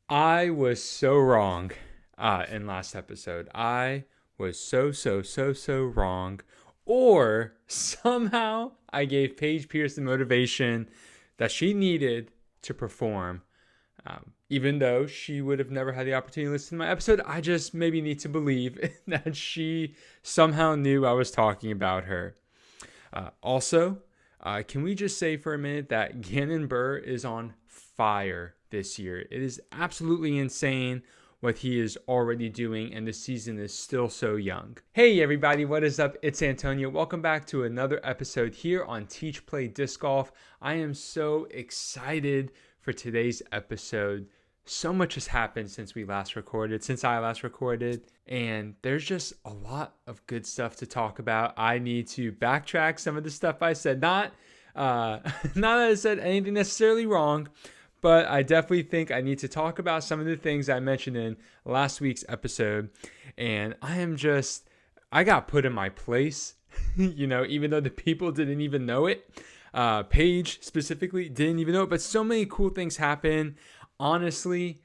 I was so wrong in last episode. I was so wrong. Or somehow I gave Paige Pierce the motivation that she needed to perform. Even though she would have never had the opportunity to listen to my episode, I just maybe need to believe that she somehow knew I was talking about her. Also, can we just say for a minute that Gannon Buhr is on fire this year? It is absolutely insane what he is already doing, and the season is still so young. Hey everybody, what is up? It's Antonio. Welcome back to another episode here on Teach Play Disc Golf. I am so excited for today's episode. So much has happened since I last recorded, and there's just a lot of good stuff to talk about. I need to backtrack some of the stuff I said. Not that I said anything necessarily wrong, but I definitely think I need to talk about some of the things I mentioned in last week's episode. And I got put in my place, even though the people didn't even know it. Paige specifically didn't even know it, but so many cool things happen. Honestly,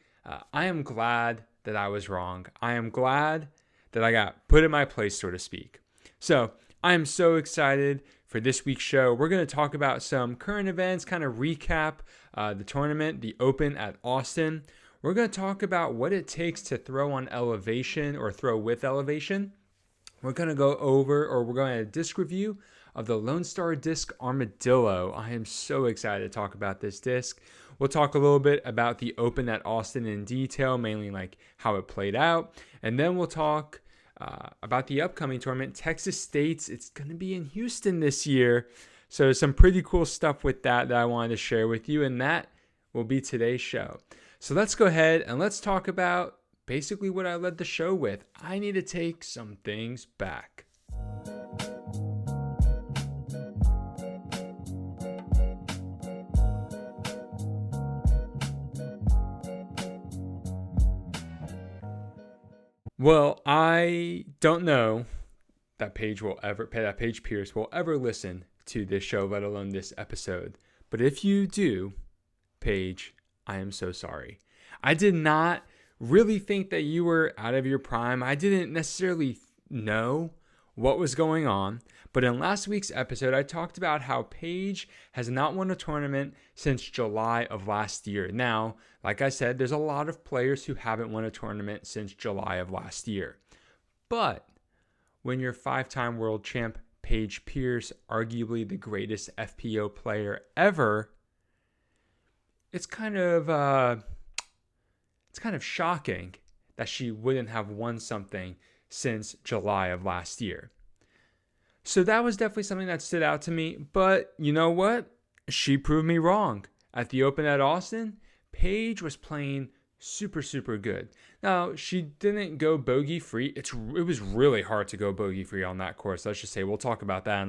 I am glad that I was wrong. I am glad that I got put in my place, so to speak. So I am so excited for this week's show. We're going to talk about some current events, kind of recap the tournament, the Open at Austin. We're going to talk about what it takes to throw on elevation or throw with elevation. We're going to we're going to disc review of the Lone Star Disc Armadillo. I am so excited to talk about this disc. We'll talk a little bit about the Open at Austin in detail, mainly like how it played out. And then we'll talk about the upcoming tournament, Texas State's. It's going to be in Houston this year. So some pretty cool stuff with that I wanted to share with you. And that will be today's show. So let's go ahead and let's talk about basically what I led the show with. I need to take some things back. Well, I don't know that Paige Pierce will ever listen to this show, let alone this episode. But if you do, Paige, I am so sorry. I did not really think that you were out of your prime. I didn't necessarily know what was going on. But in last week's episode, I talked about how Paige has not won a tournament since July of last year. Now, like I said, there's a lot of players who haven't won a tournament since July of last year. But when you're five-time world champ Paige Pierce, arguably the greatest FPO player ever, it's kind of shocking that she wouldn't have won something since July of last year. So that was definitely something that stood out to me. But you know what? She proved me wrong. At the Open at Austin, Paige was playing super good. Now, she didn't go bogey free. It was really hard to go bogey free on that course. Let's just say we'll talk about that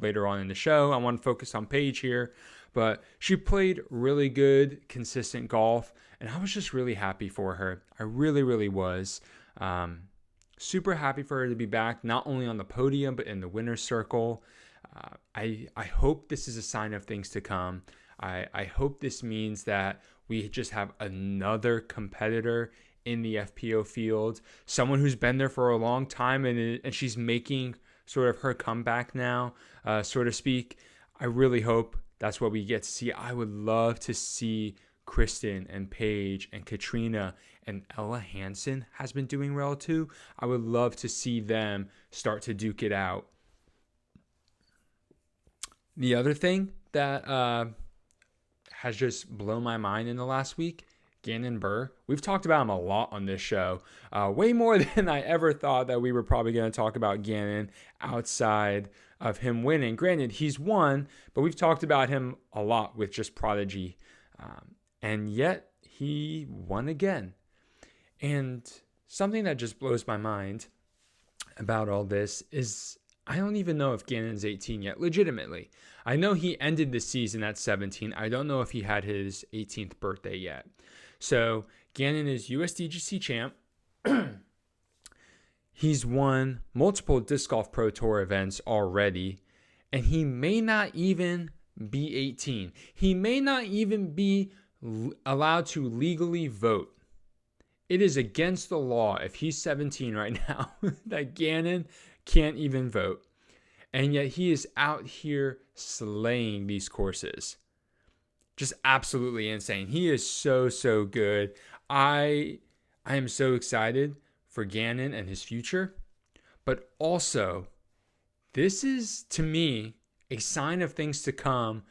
later on in the show. I want to focus on Paige here, but she played really good, consistent golf, and I was just really happy for her. I really was. Super happy for her to be back, not only on the podium, but in the winner's circle. I hope this is a sign of things to come. I hope this means that we just have another competitor in the FPO field, someone who's been there for a long time, and she's making sort of her comeback now, so to speak. I really hope that's what we get to see. I would love to see Kristen and Paige and Katrina and Ella Hansen has been doing well too. I would love to see them start to duke it out. The other thing that has just blown my mind in the last week, Gannon Buhr. We've talked about him a lot on this show, way more than I ever thought that we were probably going to talk about Gannon outside of him winning. Granted, he's won, but we've talked about him a lot with just Prodigy. And yet he won again. And something that just blows my mind about all this is I don't even know if Gannon's 18 yet, legitimately. I know he ended the season at 17. I don't know if he had his 18th birthday yet. So Gannon is USDGC champ. He's won multiple Disc Golf Pro Tour events already, and he may not even be 18. He may not even be allowed to legally vote. It is against the law if he's 17 right now that Gannon can't even vote. And yet he is out here slaying these courses. Just absolutely insane. He is so, so good. I am so excited for Gannon and his future. But also, this is, to me, a sign of things to come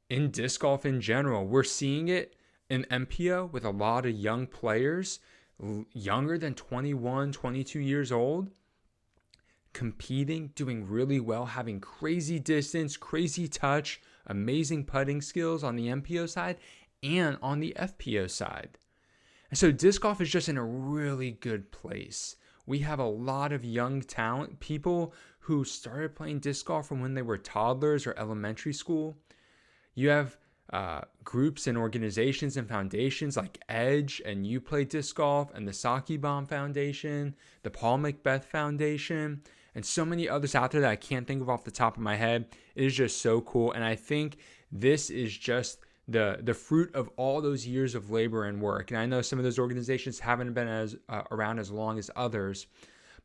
in disc golf in general. We're seeing it in MPO with a lot of young players, younger than 21, 22 years old, competing, doing really well, having crazy distance, crazy touch, amazing putting skills on the MPO side and on the FPO side. And so disc golf is just in a really good place. We have a lot of young talent, people who started playing disc golf from when they were toddlers or elementary school. You have groups and organizations and foundations like Edge and You Play Disc Golf and the Saki Bomb Foundation, the Paul Macbeth Foundation, and so many others out there that I can't think of off the top of my head. It is just so cool. And I think this is just the fruit of all those years of labor and work. And I know some of those organizations haven't been as around as long as others,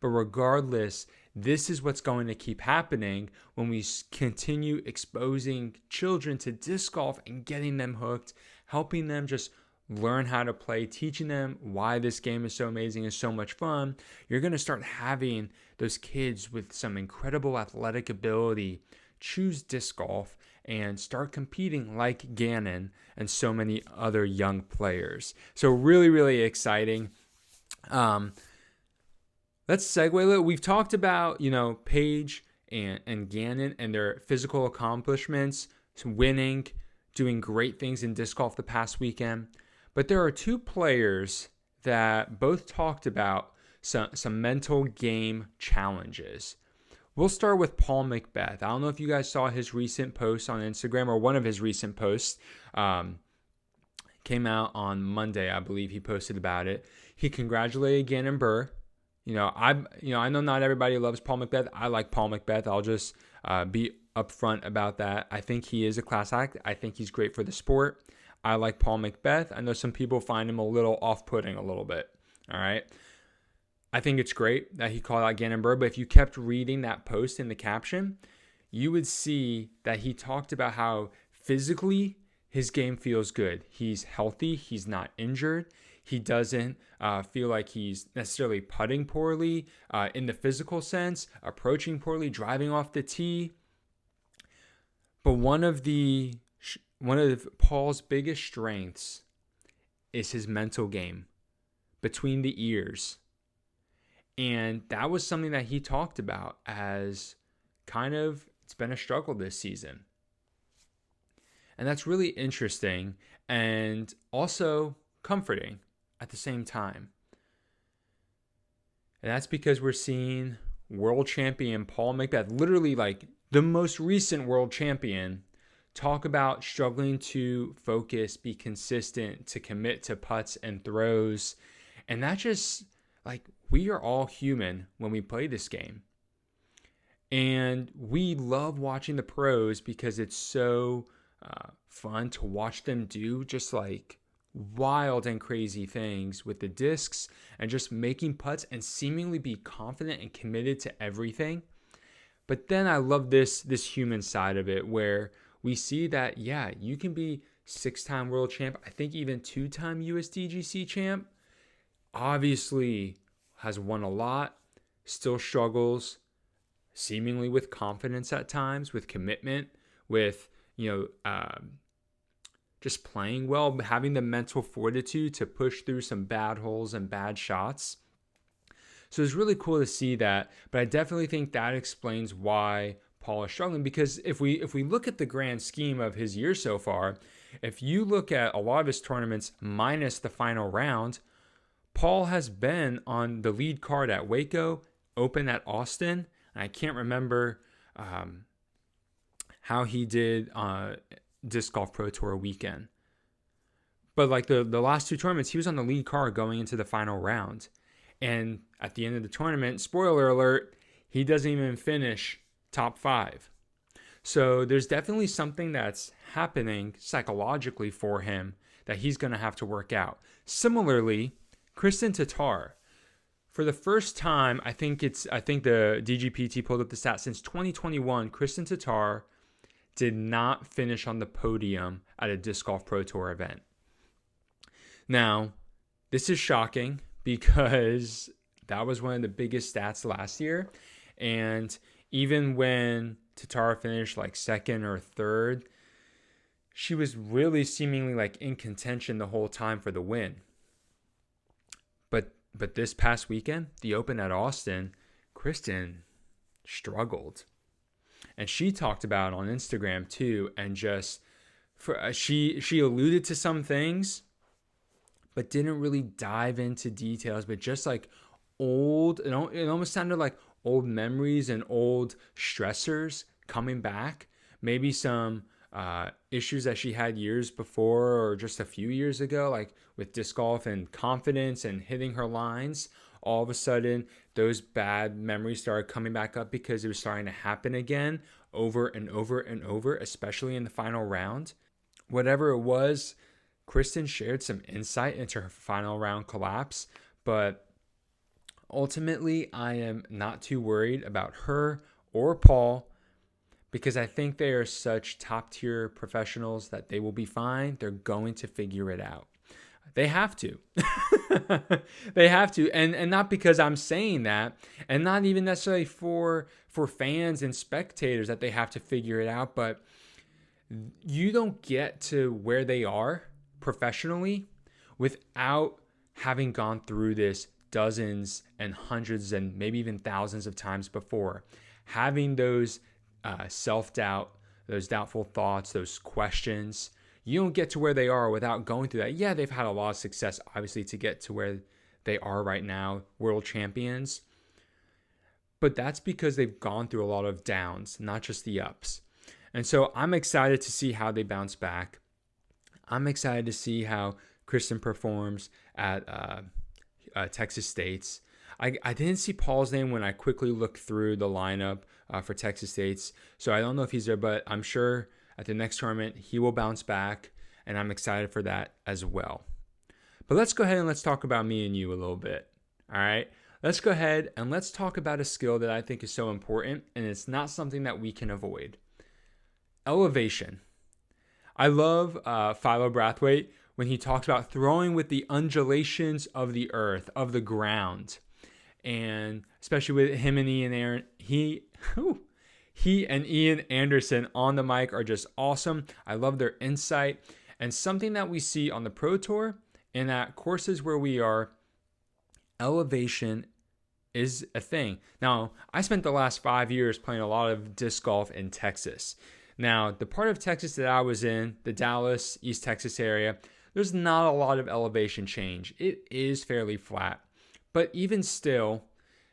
but regardless, this is what's going to keep happening when we continue exposing children to disc golf and getting them hooked, helping them just learn how to play, teaching them why this game is so amazing and so much fun. You're going to start having those kids with some incredible athletic ability choose disc golf and start competing like Gannon and so many other young players. So really, really exciting. Let's segue a little. We've talked about, Paige and Gannon and their physical accomplishments, winning, doing great things in disc golf the past weekend. But there are two players that both talked about some mental game challenges. We'll start with Paul Macbeth. I don't know if you guys saw his recent post on Instagram, or one of his recent posts. Came out on Monday, I believe he posted about it. He congratulated Gannon Buhr. I know not everybody loves Paul Macbeth. I like Paul Macbeth. I'll just be upfront about that. I think he is a class act. I think he's great for the sport. I like Paul Macbeth. I know some people find him a little off-putting a little bit. All right. I think it's great that he called out Gannon Buhr, but if you kept reading that post in the caption, you would see that he talked about how physically his game feels good. He's healthy. He's not injured. He doesn't feel like he's necessarily putting poorly in the physical sense, approaching poorly, driving off the tee. But one of Paul's biggest strengths is his mental game between the ears. And that was something that he talked about as it's been a struggle this season. And that's really interesting and also comforting at the same time. And that's because we're seeing world champion Paul Macbeth, literally like the most recent world champion, talk about struggling to focus, be consistent, to commit to putts and throws. And that just, we are all human when we play this game. And we love watching the pros because it's so fun to watch them do just wild and crazy things with the discs and just making putts and seemingly be confident and committed to everything. But then I love this human side of it where we see that, you can be 6-time world champ, I think even 2-time USDGC champ, obviously has won a lot, still struggles, seemingly with confidence at times, with commitment, with, just playing well, having the mental fortitude to push through some bad holes and bad shots. So it's really cool to see that, but I definitely think that explains why Paul is struggling, because if we look at the grand scheme of his year so far, if you look at a lot of his tournaments minus the final round, Paul has been on the lead card at Waco, Open at Austin. And I can't remember how he did Disc Golf Pro Tour weekend. But the last two tournaments, he was on the lead card going into the final round. And at the end of the tournament, spoiler alert, he doesn't even finish top 5. So there's definitely something that's happening psychologically for him that he's going to have to work out. Similarly, Kristen Tatar, for the first time, I think the DGPT pulled up the stat since 2021, Kristen Tatar did not finish on the podium at a Disc Golf Pro Tour event. Now, this is shocking because that was one of the biggest stats last year. And even when Tatar finished like second or third, she was really seemingly like in contention the whole time for the win. But this past weekend, the Open at Austin, Kristen struggled. And she talked about it on Instagram too, and just she alluded to some things, but didn't really dive into details. But just like it almost sounded like old memories and old stressors coming back. Maybe some issues that she had years before or just a few years ago, like with disc golf and confidence and hitting her lines. All of a sudden, those bad memories started coming back up because it was starting to happen again over and over and over, especially in the final round. Whatever it was, Kristen shared some insight into her final round collapse, but ultimately, I am not too worried about her or Paul because I think they are such top-tier professionals that they will be fine. They're going to figure it out. They have to. They have to. And not because I'm saying that, and not even necessarily for fans and spectators that they have to figure it out, but you don't get to where they are professionally without having gone through this dozens and hundreds and maybe even thousands of times before. Having those self-doubt, those doubtful thoughts, those questions. You don't get to where they are without going through that. Yeah, they've had a lot of success, obviously, to get to where they are right now, world champions. But that's because they've gone through a lot of downs, not just the ups. And so I'm excited to see how they bounce back. I'm excited to see how Kristen performs at Texas State's. I didn't see Paul's name when I quickly looked through the lineup for Texas State's. So I don't know if he's there, but I'm sure at the next tournament, he will bounce back, and I'm excited for that as well. But let's go ahead and let's talk about me and you a little bit, all right? Let's go ahead and let's talk about a skill that I think is so important, and it's not something that we can avoid. Elevation. I love Philo Brathwaite when he talks about throwing with the undulations of the earth, of the ground. And especially with him and Ian Aaron, he and Ian Anderson on the mic are just awesome. I love their insight. And something that we see on the Pro Tour and at courses where we are, elevation is a thing. Now, I spent the last 5 years playing a lot of disc golf in Texas. Now, the part of Texas that I was in, the Dallas, East Texas area, there's not a lot of elevation change. It is fairly flat. But even still,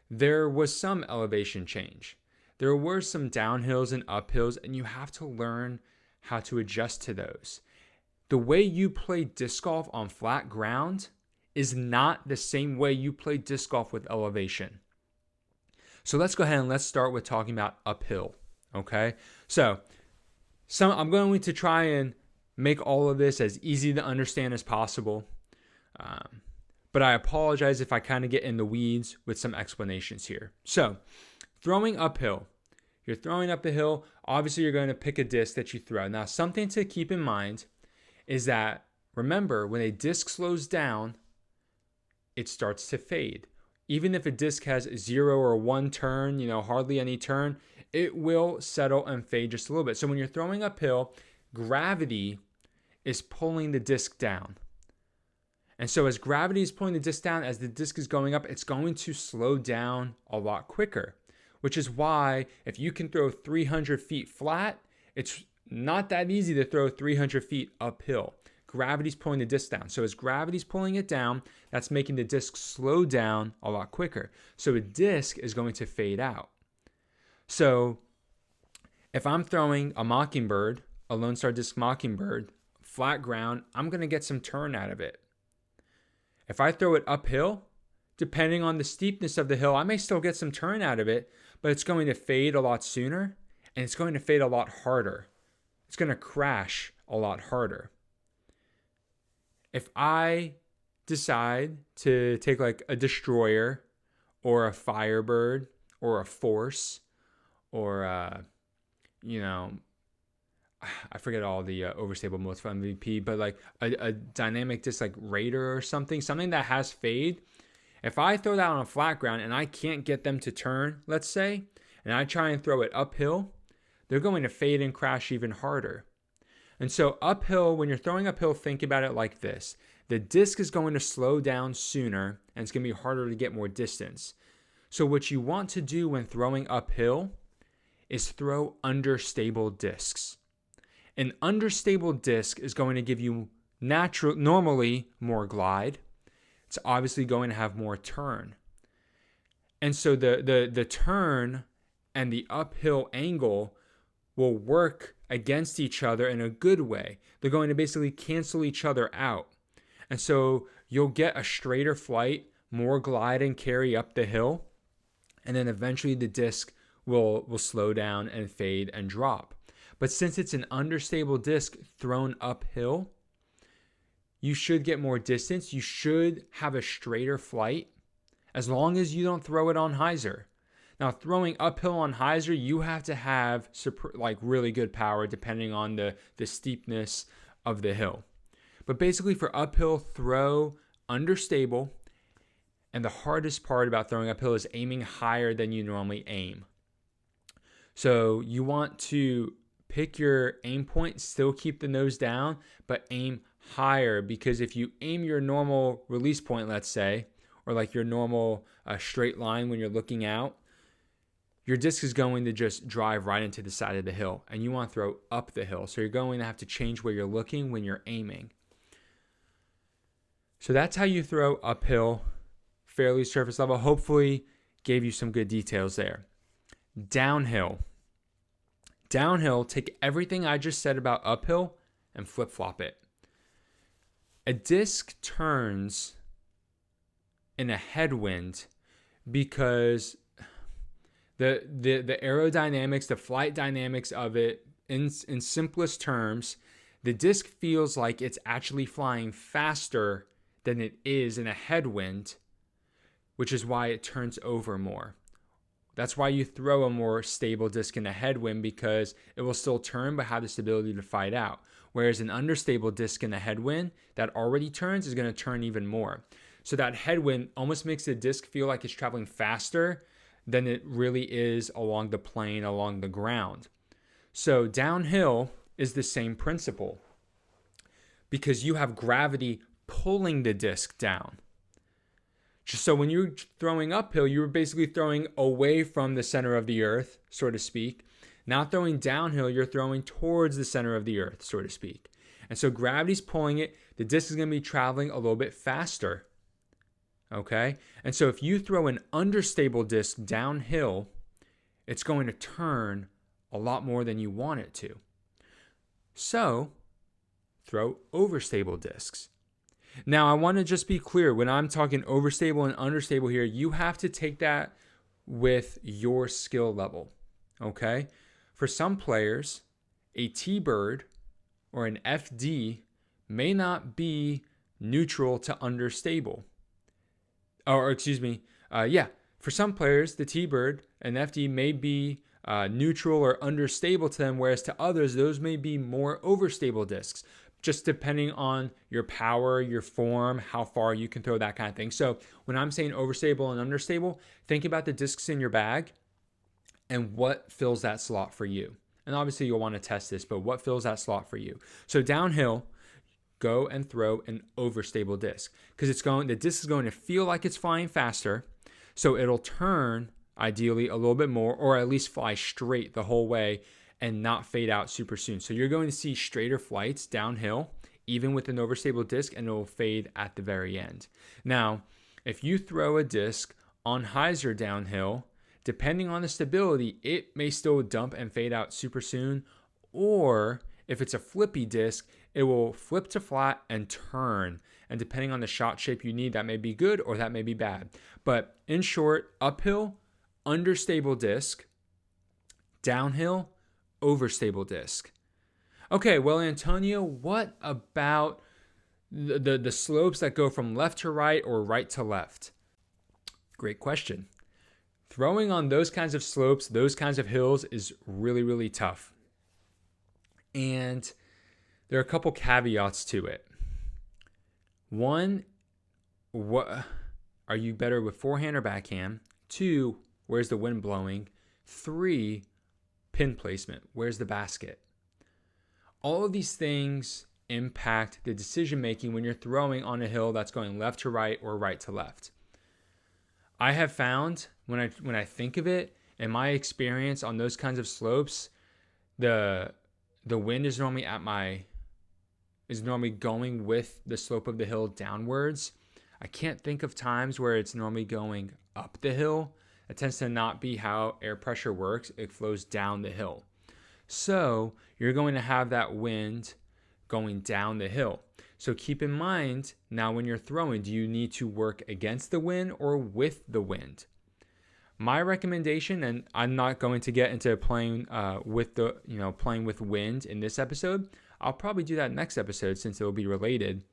there was some elevation change. There were some downhills and uphills, and you have to learn how to adjust to those. The way you play disc golf on flat ground is not the same way you play disc golf with elevation. So let's go ahead and let's start with talking about uphill, okay? So I'm going to try and make all of this as easy to understand as possible. But I apologize if I kind of get in the weeds with some explanations here. So, throwing uphill. You're throwing up the hill. Obviously, you're going to pick a disc that you throw. Now, something to keep in mind is that, remember, when a disc slows down, it starts to fade. Even if a disc has 0 or 1 turn, hardly any turn, it will settle and fade just a little bit. So when you're throwing uphill, gravity is pulling the disc down. And so as gravity is pulling the disc down, as the disc is going up, it's going to slow down a lot quicker, which is why if you can throw 300 feet flat, it's not that easy to throw 300 feet uphill. Gravity's pulling the disc down. So as gravity's pulling it down, that's making the disc slow down a lot quicker. So a disc is going to fade out. So if I'm throwing a Mockingbird, a Lone Star Disc Mockingbird, flat ground, I'm going to get some turn out of it. If I throw it uphill, depending on the steepness of the hill, I may still get some turn out of it, but it's going to fade a lot sooner, and it's going to fade a lot harder. It's going to crash a lot harder. If I decide to take like a destroyer or a firebird or a force or I forget all the overstable modes for MVP, but like a dynamic disc like Raider or something that has fade. If I throw that on a flat ground and I can't get them to turn, let's say, and I try and throw it uphill, they're going to fade and crash even harder. And so uphill, when you're throwing uphill, think about it like this. The disc is going to slow down sooner and it's going to be harder to get more distance. So what you want to do when throwing uphill is throw understable discs. An understable disc is going to give you normally more glide. It's obviously going to have more turn. And so the turn and the uphill angle will work against each other in a good way. They're going to basically cancel each other out. And so you'll get a straighter flight, more glide and carry up the hill, and then eventually the disc will slow down and fade and drop. But since it's an understable disc thrown uphill, you should get more distance. You should have a straighter flight as long as you don't throw it on hyzer. Now, throwing uphill on hyzer, you have to have really good power depending on the steepness of the hill. But basically for uphill, throw understable. And the hardest part about throwing uphill is aiming higher than you normally aim. So you want to pick your aim point, still keep the nose down, but aim higher, because if you aim your normal release point, let's say, or like your normal straight line when you're looking out, your disc is going to just drive right into the side of the hill, and you want to throw up the hill. So you're going to have to change where you're looking when you're aiming. So that's how you throw uphill, fairly surface level. Hopefully gave you some good details there. Downhill, take everything I just said about uphill and flip-flop it. A disc turns in a headwind because the aerodynamics, the flight dynamics of it, in simplest terms, the disc feels like it's actually flying faster than it is in a headwind, which is why it turns over more. That's why you throw a more stable disc in a headwind, because it will still turn but have the stability to fight out. Whereas an understable disc in a headwind that already turns is going to turn even more. So that headwind almost makes the disc feel like it's traveling faster than it really is along the plane, along the ground. So downhill is the same principle, because you have gravity pulling the disc down. So when you're throwing uphill, you're basically throwing away from the center of the earth, so to speak. Now throwing downhill, you're throwing towards the center of the earth, so to speak. And so gravity's pulling it. The disc is going to be traveling a little bit faster. Okay? And so if you throw an understable disc downhill, it's going to turn a lot more than you want it to. So throw overstable discs. Now, I want to just be clear. When I'm talking overstable and understable here, you have to take that with your skill level, okay? For some players, a T-bird or an FD may not be neutral to understable. For some players, the T-bird and FD may be neutral or understable to them, whereas to others, those may be more overstable discs, just depending on your power, your form, how far you can throw, that kind of thing. So when I'm saying overstable and understable, think about the discs in your bag and what fills that slot for you. And obviously you'll want to test this, but what fills that slot for you? So downhill, go and throw an overstable disc, because the disc is going to feel like it's flying faster. So it'll turn ideally a little bit more, or at least fly straight the whole way and not fade out super soon. So you're going to see straighter flights downhill, even with an overstable disc, and it will fade at the very end. Now, if you throw a disc on hyzer downhill, depending on the stability, it may still dump and fade out super soon, or if it's a flippy disc, it will flip to flat and turn. And depending on the shot shape you need, that may be good or that may be bad. But in short, uphill, understable disc, downhill, overstable disc. Okay, well, Antonio, what about the slopes that go from left to right or right to left? Great question. Throwing on those kinds of slopes, those kinds of hills is really, really tough. And there are a couple caveats to it. One, what are you better with forehand or backhand? 2, where's the wind blowing? 3, pin placement. Where's the basket? All of these things impact the decision making when you're throwing on a hill that's going left to right or right to left. I have found when I think of it, in my experience on those kinds of slopes, the wind is normally going with the slope of the hill downwards. I can't think of times where it's normally going up the hill. It tends to not be how air pressure works. It flows down the hill. So you're going to have that wind going down the hill. So keep in mind, now when you're throwing, do you need to work against the wind or with the wind? My recommendation, and I'm not going to get into playing with wind in this episode. I'll probably do that next episode since it will be related.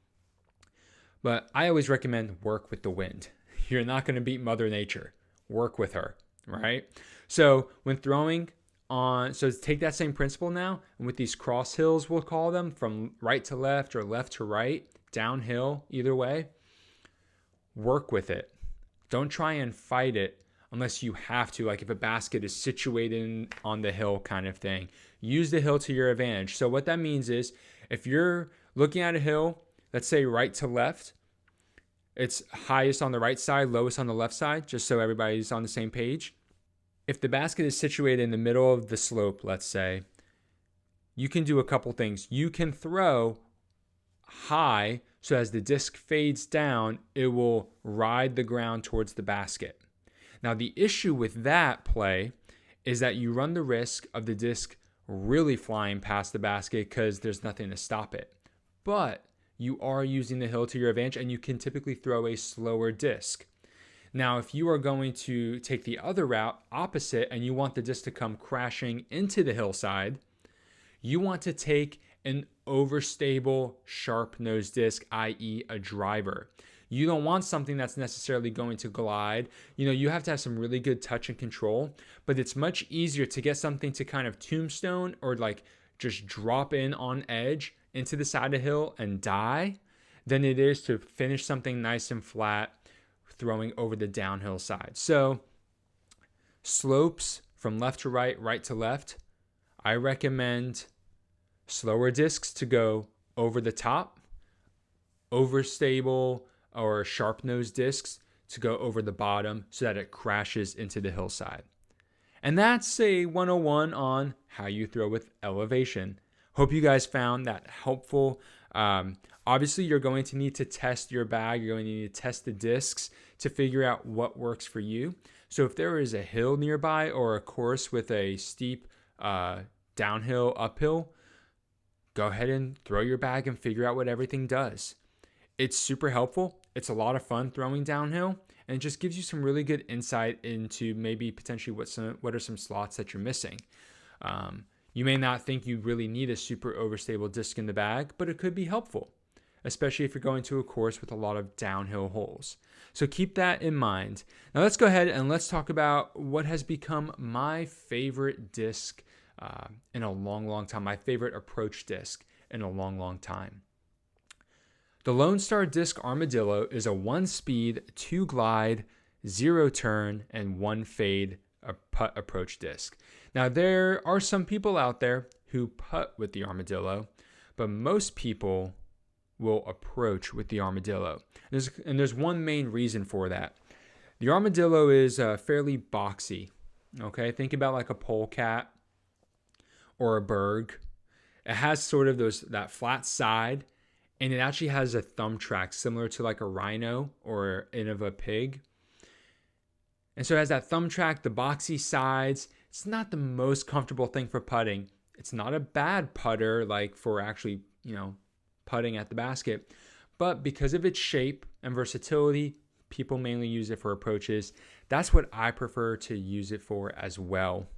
But I always recommend work with the wind. You're not going to beat Mother Nature. Work with her, right? So when throwing on, so take that same principle now, and with these cross hills, we'll call them, from right to left or left to right, downhill, either way, work with it. Don't try and fight it unless you have to, like if a basket is situated on the hill kind of thing. Use the hill to your advantage. So what that means is, if you're looking at a hill, let's say right to left, it's highest on the right side, lowest on the left side, just so everybody's on the same page. If the basket is situated in the middle of the slope, let's say, you can do a couple things. You can throw high, so as the disc fades down, it will ride the ground towards the basket. Now, the issue with that play is that you run the risk of the disc really flying past the basket because there's nothing to stop it. But you are using the hill to your advantage, and you can typically throw a slower disc. Now, if you are going to take the other route opposite and you want the disc to come crashing into the hillside, you want to take an overstable, sharp-nosed disc, i.e. a driver. You don't want something that's necessarily going to glide. You have to have some really good touch and control, but it's much easier to get something to kind of tombstone or like just drop in on edge into the side of the hill and die than it is to finish something nice and flat throwing over the downhill side. So slopes from left to right, right to left, I recommend slower discs to go over the top, overstable or sharp-nosed discs to go over the bottom so that it crashes into the hillside. And that's a 101 on how you throw with elevation. Hope you guys found that helpful. Obviously, you're going to need to test your bag. You're going to need to test the discs to figure out what works for you. So if there is a hill nearby or a course with a steep downhill, uphill, go ahead and throw your bag and figure out what everything does. It's super helpful. It's a lot of fun throwing downhill, and it just gives you some really good insight into maybe potentially what are some slots that you're missing. You may not think you really need a super overstable disc in the bag, but it could be helpful, especially if you're going to a course with a lot of downhill holes. So keep that in mind. Now let's go ahead and let's talk about what has become my favorite disc in a long, long time, my favorite approach disc in a long, long time. The Lone Star Disc Armadillo is a 1-speed, 2-glide, 0-turn, and 1-fade putt approach disc. Now, there are some people out there who putt with the Armadillo, but most people will approach with the Armadillo. And there's one main reason for that. The Armadillo is fairly boxy. Okay, think about like a polecat or a berg. It has sort of that flat side, and it actually has a thumb track similar to like a rhino or end of a pig. And so it has that thumb track, the boxy sides. It's not the most comfortable thing for putting. It's not a bad putter like for actually, putting at the basket. But because of its shape and versatility, people mainly use it for approaches. That's what I prefer to use it for as well.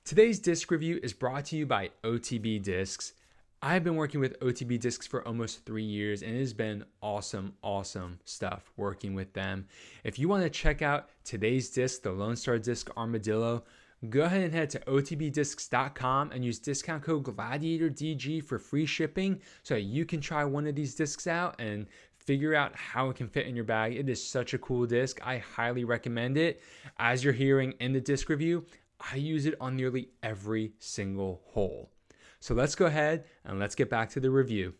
Today's disc review is brought to you by OTB Discs. I've been working with OTB Discs for almost 3 years, and it has been awesome stuff working with them. If you want to check out today's disc, the Lone Star Disc Armadillo, go ahead and head to otbdiscs.com and use discount code GLADIATORDG for free shipping so that you can try one of these discs out and figure out how it can fit in your bag. It is such a cool disc. I highly recommend it. As you're hearing in the disc review, I use it on nearly every single hole. So let's go ahead and let's get back to the review.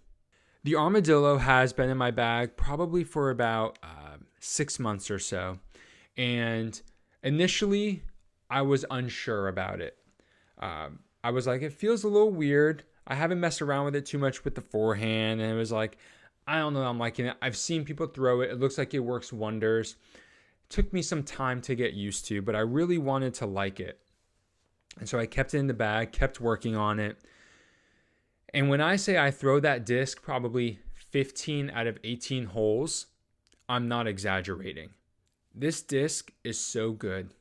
The Armadillo has been in my bag probably for about 6 months or so. And initially, I was unsure about it. I was like, it feels a little weird. I haven't messed around with it too much with the forehand. And it was like, I don't know, I'm liking it. I've seen people throw it. It looks like it works wonders. It took me some time to get used to, but I really wanted to like it. And so I kept it in the bag, kept working on it. And when I say I throw that disc probably 15 out of 18 holes, I'm not exaggerating. This disc is so good.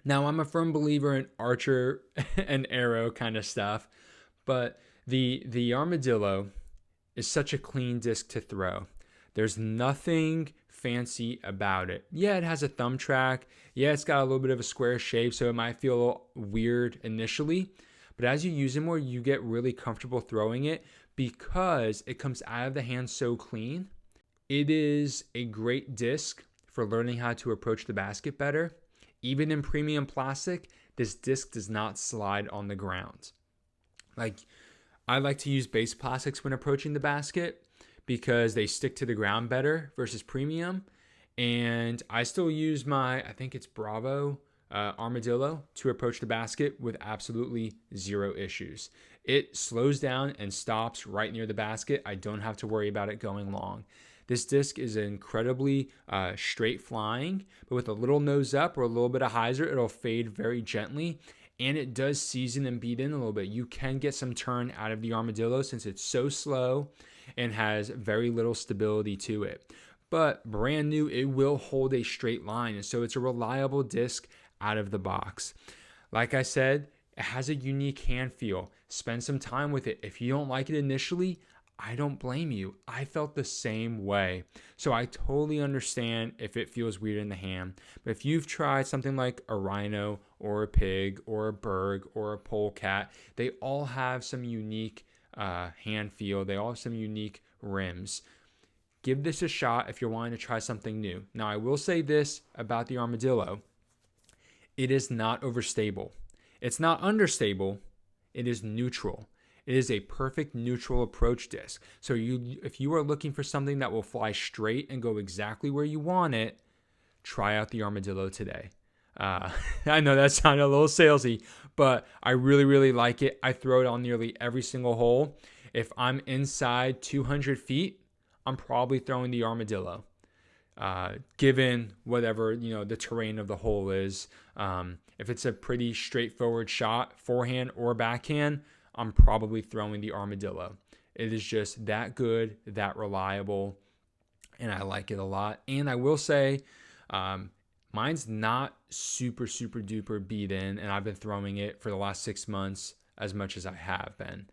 Now, I'm a firm believer in archer and arrow kind of stuff, but the Armadillo is such a clean disc to throw. There's nothing fancy about it. Yeah, it has a thumb track. Yeah, it's got a little bit of a square shape, so it might feel a little weird initially. But as you use it more, you get really comfortable throwing it because it comes out of the hand so clean. It is a great disc for learning how to approach the basket better. Even in premium plastic, this disc does not slide on the ground. I like to use base plastics when approaching the basket because they stick to the ground better versus premium. And I still use my, I think it's Bravo Armadillo to approach the basket with absolutely zero issues. It slows down and stops right near the basket. I don't have to worry about it going long. This disc is incredibly straight flying, but with a little nose up or a little bit of hyzer, it'll fade very gently. And it does season and beat in a little bit. You can get some turn out of the Armadillo since it's so slow and has very little stability to it. But brand new, it will hold a straight line. And so it's a reliable disc out of the box. Like I said, it has a unique hand feel. Spend some time with it. If you don't like it initially, I don't blame you. I felt the same way. So I totally understand if it feels weird in the hand. But if you've tried something like a Rhino or a Pig or a Berg or a Polecat, they all have some unique hand feel. They all have some unique rims. Give this a shot if you're wanting to try something new. Now, I will say this about the Armadillo. It is not overstable. It's not understable. It is neutral. It is a perfect neutral approach disc. So if you are looking for something that will fly straight and go exactly where you want it, try out the Armadillo today. I know that sounded a little salesy, but I really like it. I throw it on nearly every single hole. If I'm inside 200 feet, I'm probably throwing the Armadillo. Given whatever the terrain of the hole is. If it's a pretty straightforward shot, forehand or backhand, I'm probably throwing the Armadillo. It is just that good, that reliable, and I like it a lot. And I will say, mine's not super duper beat in, and I've been throwing it for the last 6 months as much as I have been.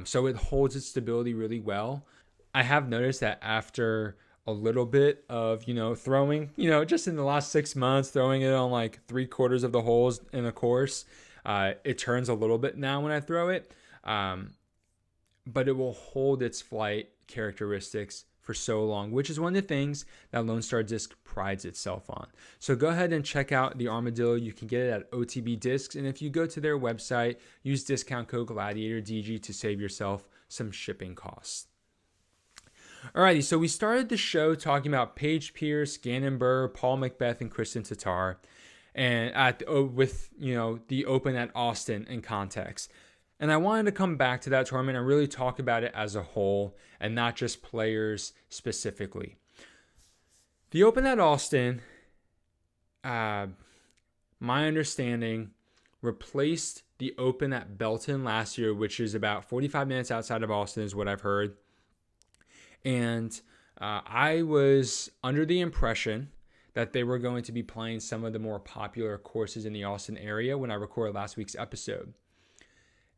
So it holds its stability really well. I have noticed that after a little bit of, throwing, just in the last 6 months, throwing it on like 3/4 of the holes in a course, it turns a little bit now when I throw it, but it will hold its flight characteristics for so long, which is one of the things that Lone Star Disc prides itself on. So go ahead and check out the Armadillo. You can get it at OTB Discs, and if you go to their website, use discount code GLADIATORDG to save yourself some shipping costs. Alrighty, so we started the show talking about Paige Pierce, Gannon Buhr, Paul Macbeth, and Kristen Tatar, and with the Open at Austin in context. And I wanted to come back to that tournament and really talk about it as a whole and not just players specifically. The Open at Austin, my understanding, replaced the Open at Belton last year, which is about 45 minutes outside of Austin, is what I've heard. And I was under the impression that they were going to be playing some of the more popular courses in the Austin area when I recorded last week's episode.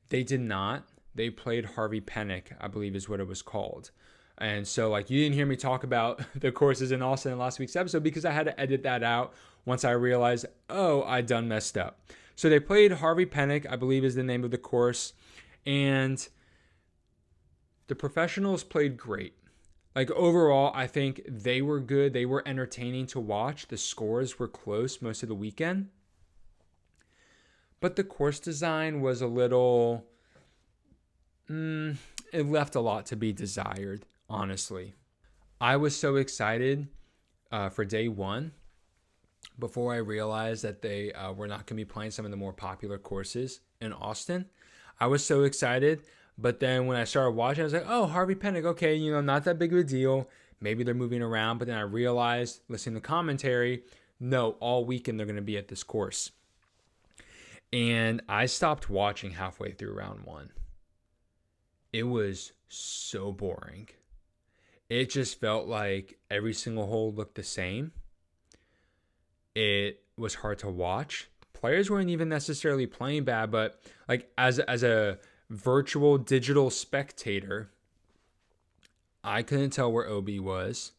They did not. They played Harvey Penick, I believe is what it was called. And so like you didn't hear me talk about the courses in Austin in last week's episode because I had to edit that out once I realized, I done messed up. So they played Harvey Penick, I believe is the name of the course. And the professionals played great. Like overall, I think they were good. They were entertaining to watch. The scores were close most of the weekend. But the course design was a little, it left a lot to be desired, honestly. I was so excited for day one before I realized that they were not going to be playing some of the more popular courses in Austin. I was so excited. But then when I started watching, I was like, Harvey Penick, okay, not that big of a deal. Maybe they're moving around. But then I realized, listening to commentary, no, all weekend they're going to be at this course. And I stopped watching halfway through round one. It was so boring. It just felt like every single hole looked the same. It was hard to watch. Players weren't even necessarily playing bad, but like as a virtual digital spectator, I couldn't tell where OB was.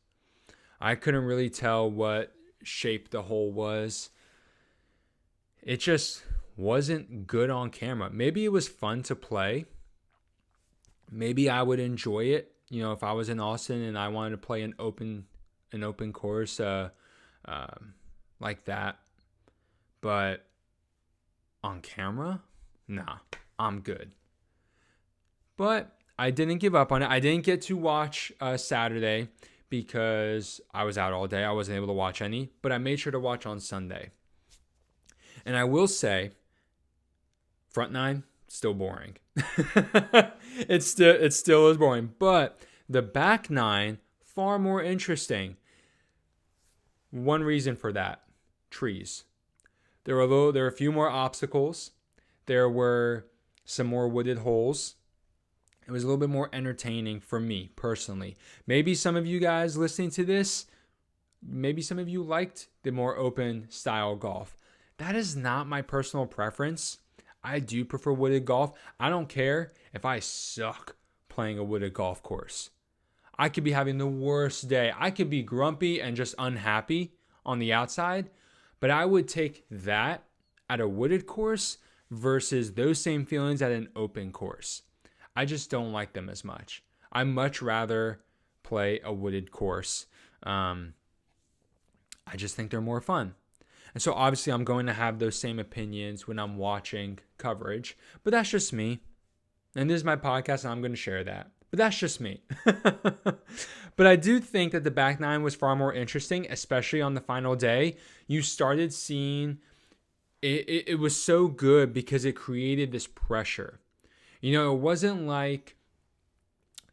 I couldn't really tell what shape the hole was. It just wasn't good on camera. Maybe it was fun to play. Maybe I would enjoy it, if I was in Austin and I wanted to play an open course like that. But on camera, nah, I'm good. But I didn't give up on it. I didn't get to watch Saturday because I was out all day. I wasn't able to watch any, but I made sure to watch on Sunday. And I will say, front nine, still boring. It still is boring. But the back nine, far more interesting. One reason for that, trees. There were a few more obstacles. There were some more wooded holes. It was a little bit more entertaining for me personally. Maybe some of you guys listening to this, maybe some of you liked the more open style golf. That is not my personal preference. I do prefer wooded golf. I don't care if I suck playing a wooded golf course. I could be having the worst day. I could be grumpy and just unhappy on the outside, but I would take that at a wooded course versus those same feelings at an open course. I just don't like them as much. I much rather play a wooded course. I just think they're more fun. And so obviously I'm going to have those same opinions when I'm watching coverage, but that's just me. And this is my podcast and I'm going to share that. But that's just me. But I do think that the back nine was far more interesting, especially on the final day. You started seeing it was so good because it created this pressure. It wasn't like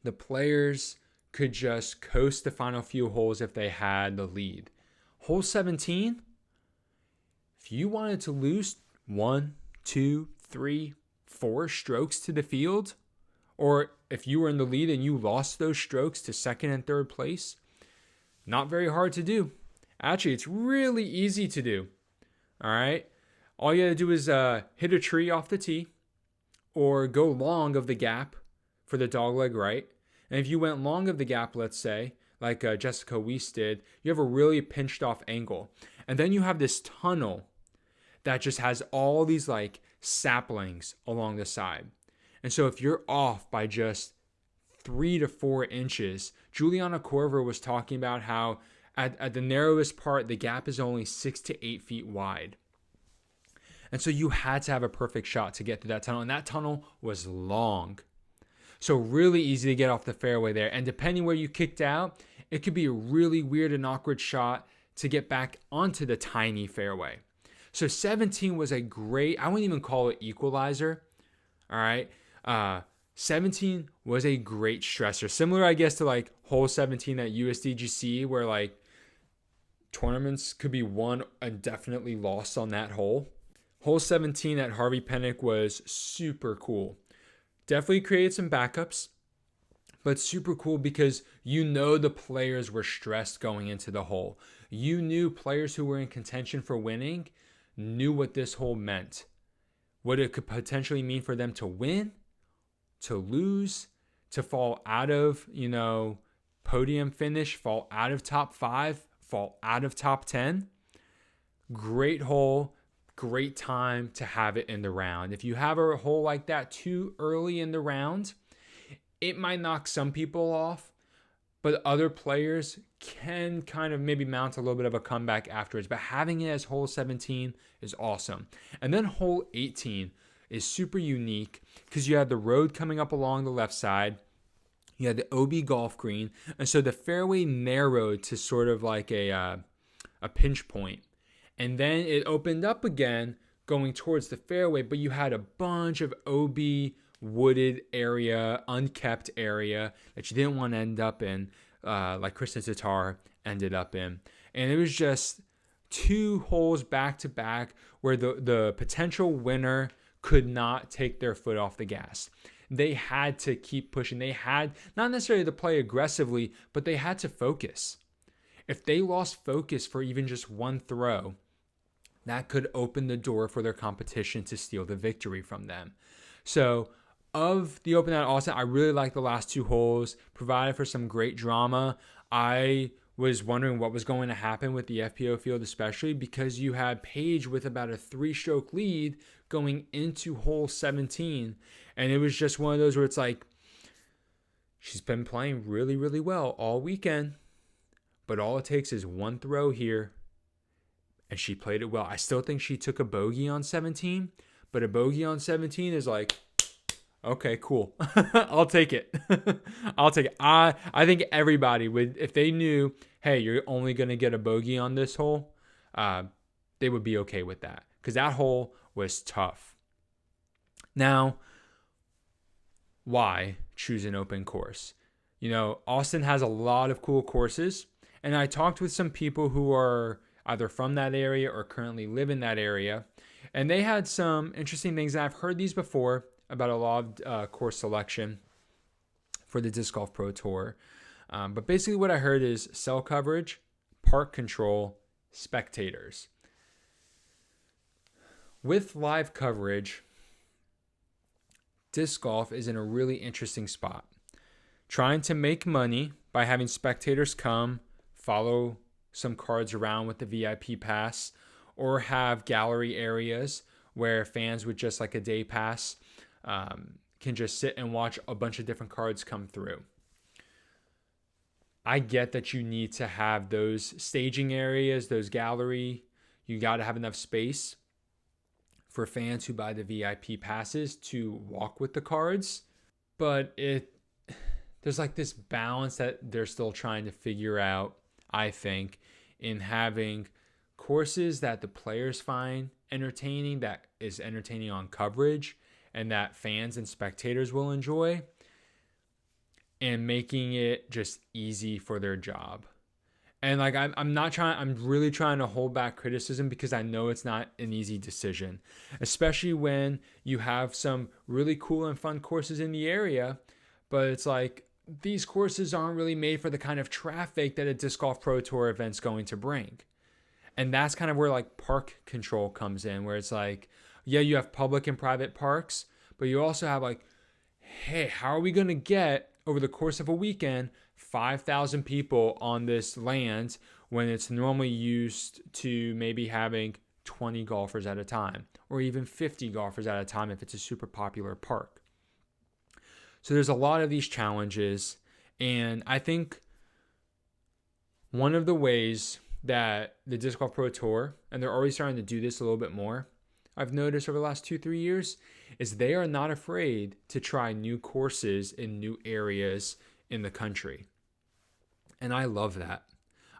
the players could just coast the final few holes if they had the lead. Hole 17, if you wanted to lose 1, 2, 3, 4 strokes to the field, or if you were in the lead and you lost those strokes to second and third place, not very hard to do. Actually, it's really easy to do. All right. All you got to do is hit a tree off the tee, or go long of the gap for the dogleg right. And if you went long of the gap, let's say, like Jessica Weiss did, you have a really pinched off angle. And then you have this tunnel that just has all these like saplings along the side. And so if you're off by just 3 to 4 inches, Juliana Korver was talking about how at the narrowest part, the gap is only 6 to 8 feet wide. And so you had to have a perfect shot to get through that tunnel. And that tunnel was long. So really easy to get off the fairway there. And depending where you kicked out, it could be a really weird and awkward shot to get back onto the tiny fairway. So 17 was a great, I wouldn't even call it equalizer. All right. 17 was a great stressor. Similar, I guess, to like hole 17 at USDGC, where like tournaments could be won and definitely lost on that hole. Hole 17 at Harvey Penick was super cool. Definitely created some backups but super cool because the players were stressed going into the hole. You knew players who were in contention for winning knew what this hole meant, what it could potentially mean for them to win, to lose, to fall out of, podium finish, fall out of top 5, fall out of top 10. Great hole, great time to have it in the round. If you have a hole like that too early in the round, it might knock some people off, but other players can kind of maybe mount a little bit of a comeback afterwards. But having it as hole 17 is awesome. And then hole 18 is super unique because you have the road coming up along the left side. You had the OB golf green. And so the fairway narrowed to sort of like a pinch point. And then it opened up again going towards the fairway, but you had a bunch of OB wooded area, unkept area that you didn't want to end up in, like Kristen Tatar ended up in. And it was just 2 holes back to back where the potential winner could not take their foot off the gas. They had to keep pushing. They had not necessarily to play aggressively, but they had to focus. If they lost focus for even just one throw, that could open the door for their competition to steal the victory from them. So of the Open at Austin, I really like the last 2 holes, provided for some great drama. I was wondering what was going to happen with the FPO field, especially because you had Paige with about a 3-stroke lead going into hole 17. And it was just one of those where it's like, she's been playing really, really well all weekend, but all it takes is one throw here, and she played it well. I still think she took a bogey on 17, but a bogey on 17 is like, okay, cool. I'll take it. I'll take it. I think everybody would, if they knew, hey, you're only going to get a bogey on this hole, they would be okay with that because that hole was tough. Now, why choose an open course? Austin has a lot of cool courses, and I talked with some people who are either from that area or currently live in that area, and they had some interesting things. I've heard these before about a lot of course selection for the Disc Golf Pro Tour. But basically what I heard is cell coverage, park control, spectators. With live coverage, disc golf is in a really interesting spot. Trying to make money by having spectators come, follow some cards around with the VIP pass, or have gallery areas where fans with just like a day pass can just sit and watch a bunch of different cards come through. I get that you need to have those staging areas, those gallery. You got to have enough space for fans who buy the VIP passes to walk with the cards. But there's like this balance that they're still trying to figure out, I think, in having courses that the players find entertaining, that is entertaining on coverage, and that fans and spectators will enjoy, and making it just easy for their job. And like I'm really trying to hold back criticism because I know it's not an easy decision, especially when you have some really cool and fun courses in the area, but it's like these courses aren't really made for the kind of traffic that a Disc Golf Pro Tour event's going to bring. And that's kind of where like park control comes in, where it's like, yeah, you have public and private parks, but you also have like, hey, how are we going to get over the course of a weekend 5,000 people on this land when it's normally used to maybe having 20 golfers at a time or even 50 golfers at a time if it's a super popular park. So there's a lot of these challenges, and I think one of the ways that the Disc Golf Pro Tour, and they're already starting to do this a little bit more, I've noticed over the last 2-3 years, is they are not afraid to try new courses in new areas in the country. And I love that.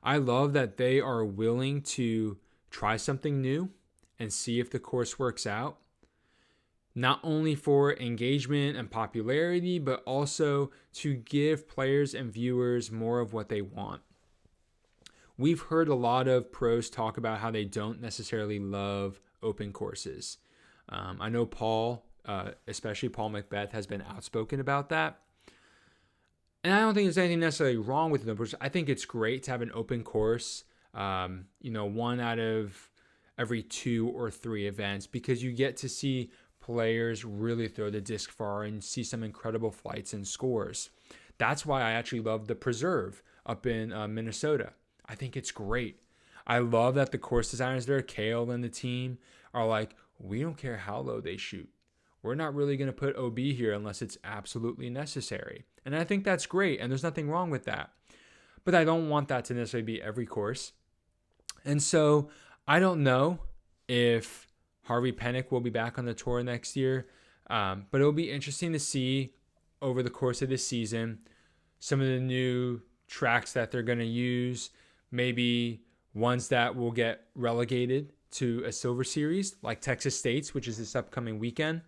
I love that they are willing to try something new and see if the course works out. Not only for engagement and popularity, but also to give players and viewers more of what they want. We've heard a lot of pros talk about how they don't necessarily love open courses. I know Paul, especially Paul Macbeth, has been outspoken about that. And I don't think there's anything necessarily wrong with it. I think it's great to have an open course, one out of every 2 or 3 events, because you get to see players really throw the disc far and see some incredible flights and scores. That's why I actually love the Preserve up in Minnesota. I think it's great. I love that the course designers there, Kale and the team, are like, we don't care how low they shoot. We're not really going to put OB here unless it's absolutely necessary. And I think that's great, and there's nothing wrong with that. But I don't want that to necessarily be every course. And so I don't know if Harvey Penick will be back on the tour next year, but it'll be interesting to see over the course of this season some of the new tracks that they're going to use, maybe ones that will get relegated to a Silver Series, like Texas State's, which is this upcoming weekend.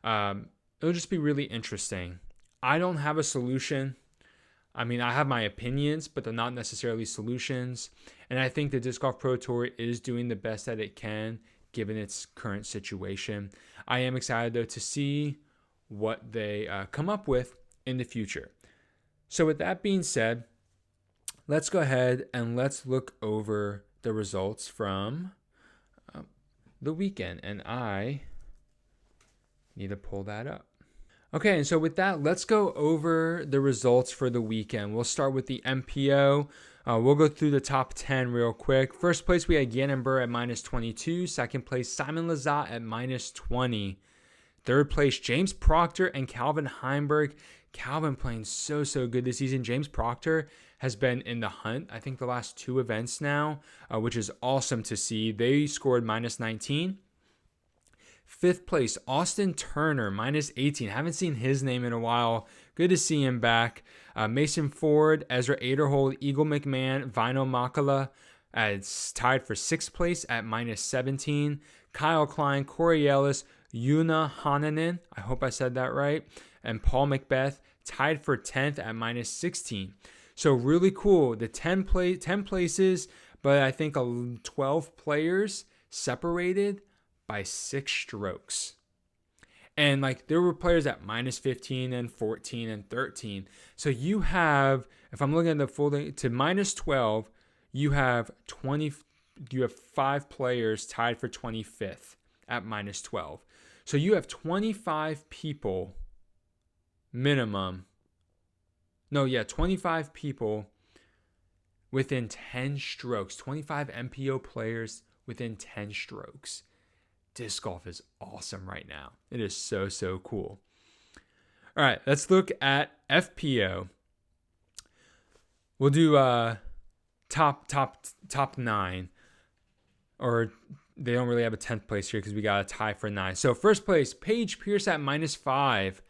It'll just be really interesting. I don't have a solution. I mean, I have my opinions, but they're not necessarily solutions. And I think the Disc Golf Pro Tour is doing the best that it can, given its current situation. I am excited, though, to see what they come up with in the future. So with that being said, let's go ahead and let's look over the results from the weekend. And I need to pull that up. Okay, and so with that, let's go over the results for the weekend. We'll start with the MPO. We'll go through the top 10 real quick. First place, we had Gannon Buhr at minus 22. Second place, Simon Lizotte at minus 20. Third place, James Proctor and Calvin Heimberg. Calvin playing so good this season. James Proctor has been in the hunt, I think, the last 2 events now, which is awesome to see. They scored minus 19. Fifth place, Austin Turner, minus 18. Haven't seen his name in a while. Good to see him back. Mason Ford, Ezra Aderhold, Eagle McMahon, Vino Makala tied for 6th place at minus 17. Kyle Klein, Corey Ellis, Yuna Hananen, I hope I said that right, and Paul Macbeth tied for 10th at minus 16. So really cool. The 10 places, but I think 12 players separated by 6 strokes. And there were players at minus 15 and 14 and 13. So you have, if I'm looking at the full thing, to minus 12, you have 5 players tied for 25th at minus 12. So you have 25 people minimum. 25 people within 10 strokes. 25 MPO players within 10 strokes. Disc golf is awesome right now. It is so cool. All right, let's look at FPO. We'll do top 9, or they don't really have a 10th place here because we got a tie for 9. So first place, Paige Pierce at minus 5.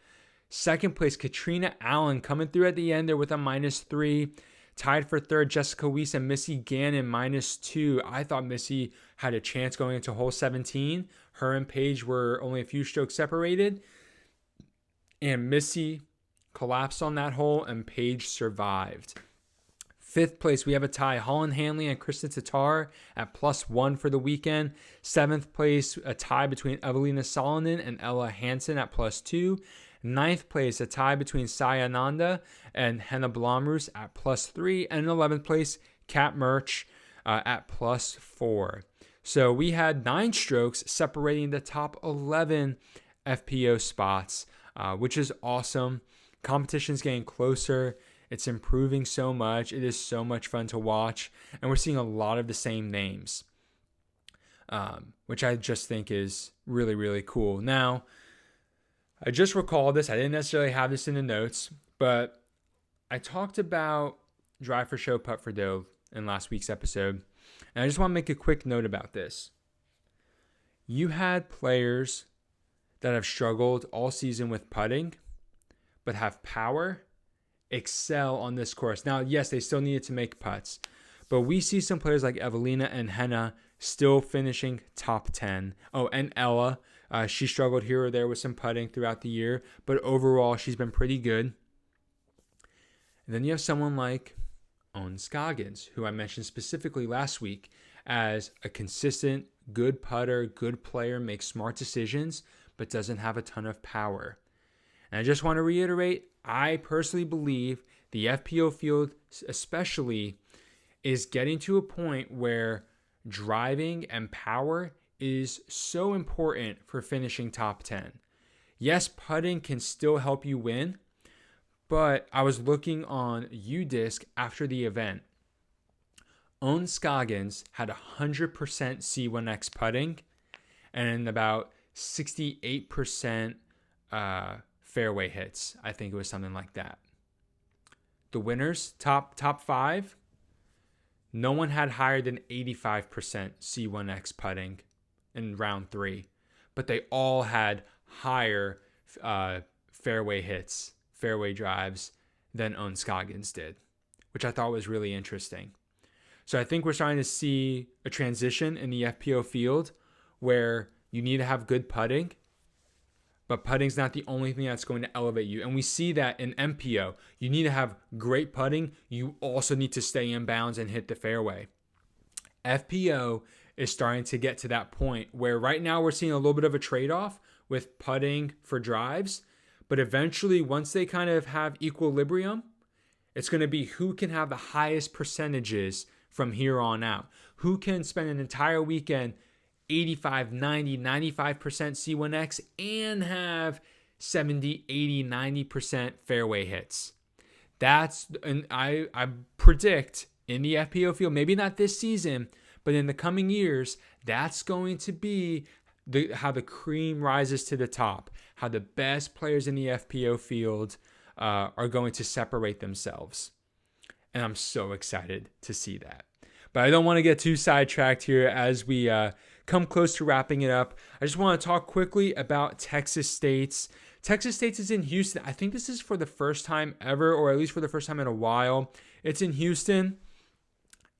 Second place, Katrina Allen coming through at the end there with a minus 3. Tied for third, Jessica Weiss and Missy Gannon, minus 2. I thought Missy had a chance going into hole 17. Her and Paige were only a few strokes separated. And Missy collapsed on that hole, and Paige survived. Fifth place, we have a tie. Holland Hanley and Kristen Tatar at plus 1 for the weekend. Seventh place, a tie between Evelina Salonen and Ella Hansen at plus 2. Ninth place, a tie between Sayananda and Henna Blomroos at plus 3. And in 11th place, Kat Murch at plus 4. So we had 9 strokes separating the top 11 FPO spots, which is awesome. Competition's getting closer. It's improving so much. It is so much fun to watch. And we're seeing a lot of the same names, which I just think is really cool. Now, I just recalled this. I didn't necessarily have this in the notes, but I talked about drive for show, putt for dough in last week's episode. And I just want to make a quick note about this. You had players that have struggled all season with putting, but have power, excel on this course. Now, yes, they still needed to make putts, but we see some players like Evelina and Henna still finishing top 10. Oh, and Ella. She struggled here or there with some putting throughout the year, but overall she's been pretty good. And then you have someone like Owen Scoggins, who I mentioned specifically last week as a consistent, good putter, good player, makes smart decisions, but doesn't have a ton of power. And I just want to reiterate, I personally believe the FPO field especially is getting to a point where driving and power is so important for finishing top 10. Yes, putting can still help you win, but I was looking on UDisc after the event. Owen Scoggins had 100% C1X putting and about 68% fairway hits. I think it was something like that. The winners, top 5, no one had higher than 85% C1X putting in round 3, but they all had higher fairway hits, fairway drives than Owen Scoggins did, which I thought was really interesting. So I think we're starting to see a transition in the FPO field where you need to have good putting, but putting's not the only thing that's going to elevate you. And we see that in MPO. You need to have great putting. You also need to stay in bounds and hit the fairway. FPO is starting to get to that point where right now we're seeing a little bit of a trade-off with putting for drives, but eventually once they kind of have equilibrium, it's going to be who can have the highest percentages from here on out. Who can spend an entire weekend 85, 90, 95% C1X and have 70, 80, 90% fairway hits. And I predict in the FPO field, maybe not this season, but in the coming years, that's going to be how the cream rises to the top, how the best players in the FPO field are going to separate themselves. And I'm so excited to see that. But I don't want to get too sidetracked here as we come close to wrapping it up. I just want to talk quickly about Texas State's. Texas State's is in Houston. I think this is for the first time ever, or at least for the first time in a while. It's in Houston.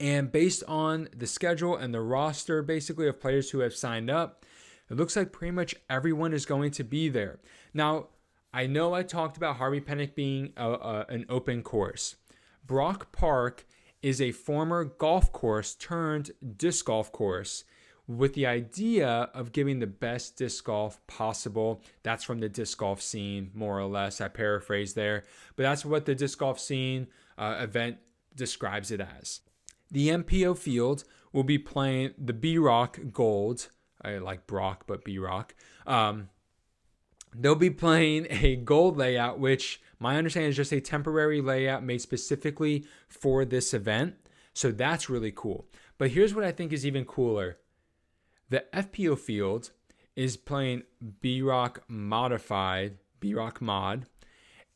And based on the schedule and the roster, basically, of players who have signed up, it looks like pretty much everyone is going to be there. Now, I know I talked about Harvey Penick being an open course. Brock Park is a former golf course turned disc golf course with the idea of giving the best disc golf possible. That's from the disc golf scene, more or less. I paraphrase there. But that's what the disc golf scene event describes it as. The MPO field will be playing the B-Rock Gold. I like Brock, but B-Rock. They'll be playing a gold layout, which my understanding is just a temporary layout made specifically for this event. So that's really cool. But here's what I think is even cooler. The FPO field is playing B-Rock modified, B-Rock mod.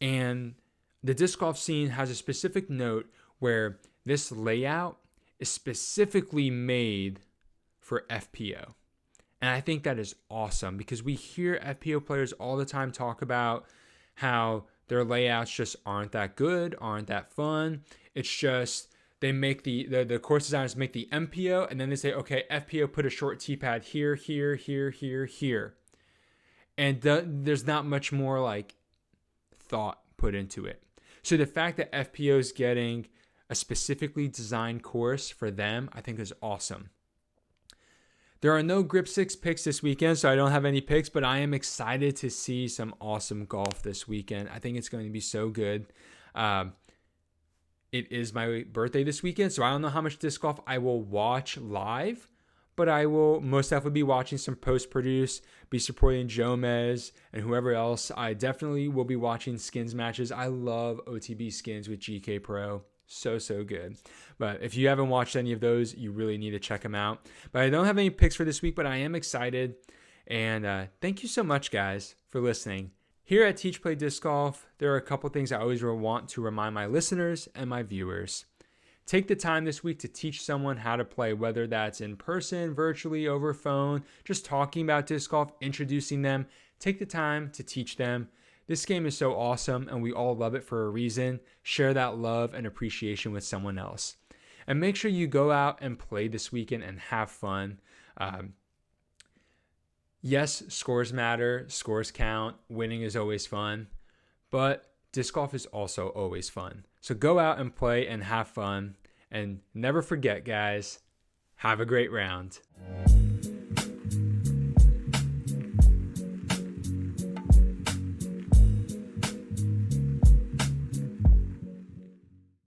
And the disc golf scene has a specific note where this layout is specifically made for FPO. And I think that is awesome because we hear FPO players all the time talk about how their layouts just aren't that good, aren't that fun. It's just they make the course designers make the MPO and then they say, okay, FPO put a short tee pad here, here, here, here, here. And there's not much more like thought put into it. So the fact that FPO is getting a specifically designed course for them, I think is awesome. There are no Grip 6 picks this weekend, so I don't have any picks, but I am excited to see some awesome golf this weekend. I think it's going to be so good. It is my birthday this weekend, so I don't know how much disc golf I will watch live, but I will most definitely be watching some post-produce, be supporting Jomez and whoever else. I definitely will be watching skins matches. I love OTB skins with GK Pro. So good. But if you haven't watched any of those, you really need to check them out. But I don't have any picks for this week, but I am excited. And thank you so much, guys, for listening. Here at Teach Play Disc Golf, there are a couple things I always want to remind my listeners and my viewers. Take the time this week to teach someone how to play, whether that's in person, virtually, over phone, just talking about disc golf, introducing them. Take the time to teach them. This game is so awesome and we all love it for a reason. Share that love and appreciation with someone else. And make sure you go out and play this weekend and have fun. Yes, scores matter, scores count, winning is always fun, but disc golf is also always fun. So go out and play and have fun. And never forget, guys, have a great round.